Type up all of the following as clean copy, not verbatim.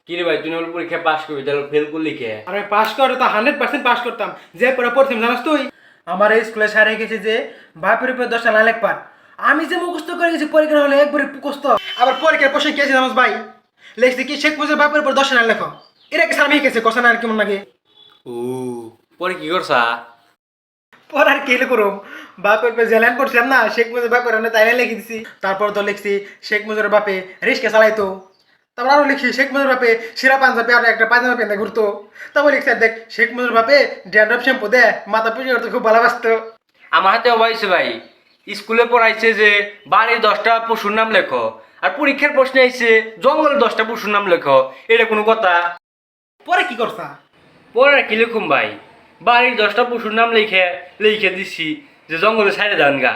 কি রে ভাই, তুই নবল পরীক্ষা পাস করবি, তাহলে ফেল করলি কে? আরে পাস করে তো 100% পাস করতাম, যে পড়া পড়তাম জানাস তুই। আমার এই স্কুলে স্যার গেছে যে বাপের উপরে 10টা না লেখবার, আমি যে মুখস্থ করে গেছি পরীক্ষা হলে একবারে মুখস্থ। আবার পরীক্ষার প্রশ্ন কি আছে জানাস ভাই? লেখছি কি শেখ মুজিবের বাপের উপর 10টা না লেখো। এটা কি স্যার আমি গেছে কোশ্চেন আর কেমন লাগে? ও, পরে কি করছা? পড়ার কি করুম, বাপের উপরে জেলান পড়ছিলাম না, শেখ মুজিবের বাপের অনেক তাই লিখে দিছি। তারপর তো লিখছি শেখ মুজিবের বাপে রিস্কা চালাইতো। তারপর আরো লিখছি শেখ মুজিবের বাপে সিরা পাঞ্জাবি আর একটা পায়জামা পেন্দে ঘুরতো। তারপর লিখছি দেখ শেখ মুজিবের বাপে ড্যান্ড্রফ শ্যাম্পু দে মাথা পুজো করতে খুব ভালোবাসতো। আমার হাতে অবাইছে ভাই, স্কুলে পড়াইছে যে বাড়ির 10টা পশুর নাম লেখো, আর পরীক্ষার প্রশ্নে আইছে জঙ্গলের 10টা পশুর নাম লেখো। এটা কোনো কথা? পরে কি করছা? পরে আর কি লিখুম ভাই, বাড়ির 10টা পশুর নাম লিখে লিখে দিছি যে জঙ্গলে ছাইড়ে যান গা।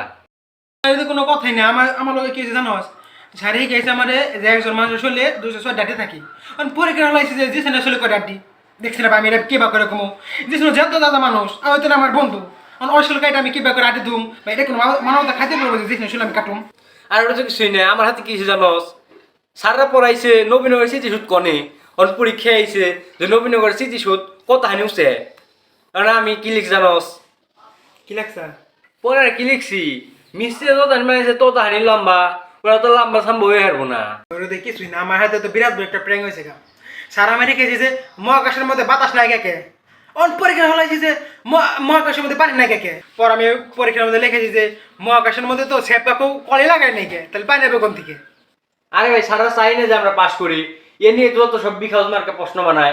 এটা কোনো কথাই না। আমার আমার লগে কি হয়েছে জানোস? সারি গেছে আমারে যে একজন মানুষ হলে 206 ডাটি থাকি, কারণ পরীক্ষা হলাইছে যে জিসে আসলে কয় ডাটি দেখছি না আমি এটা কে বা করে কমো। জিসে যত দাদা মানুষ আর হয়তো আমার বন্ধু, কারণ অসল কাইটা আমি কি বা করে আটি দুম বা এটা কোনো মানবতা খাইতে পারবো যে জিসে আসলে আমি কাটুম। আর ওটা তো কিছুই নাই, আমার হাতে কিছু জানোস? স্যাররা পড়াইছে নবীনগর স্মৃতিসূদ কনে, ওর পরীক্ষা আইছে যে নবীনগর স্মৃতিসূদ কত হানি উঠছে। কারণ আমি কি লিখ জানোস? কি লাগছে? পরে আর কি লিখছি, মিস্ত্রি তত হানি মাইছে তত হানি লম্বা, ওরা তো লম্বা সাম্বা হয়ে হারবো না। ওর দেখি কিছুই না, আমার হাতে তো বিরাট বড় একটা প্র্যাঙ্ক হয়েছে গা। সারা আমি রেখেছি যে মহাকাশের মধ্যে বাতাস নাই কে অন পরীক্ষা হলাইছি যে মহাকাশের মধ্যে পানি নাই কে। পর আমি পরীক্ষার মধ্যে লিখেছি যে মহাকাশের মধ্যে তো সেপাকেও কলে লাগাই নাই কে, তাহলে পানি নেবে কোন থেকে? আরে ভাই, সারা চাই না যে আমরা পাস করি, এ নিয়ে যত সব বিখাউজ মার্কা প্রশ্ন বানায়।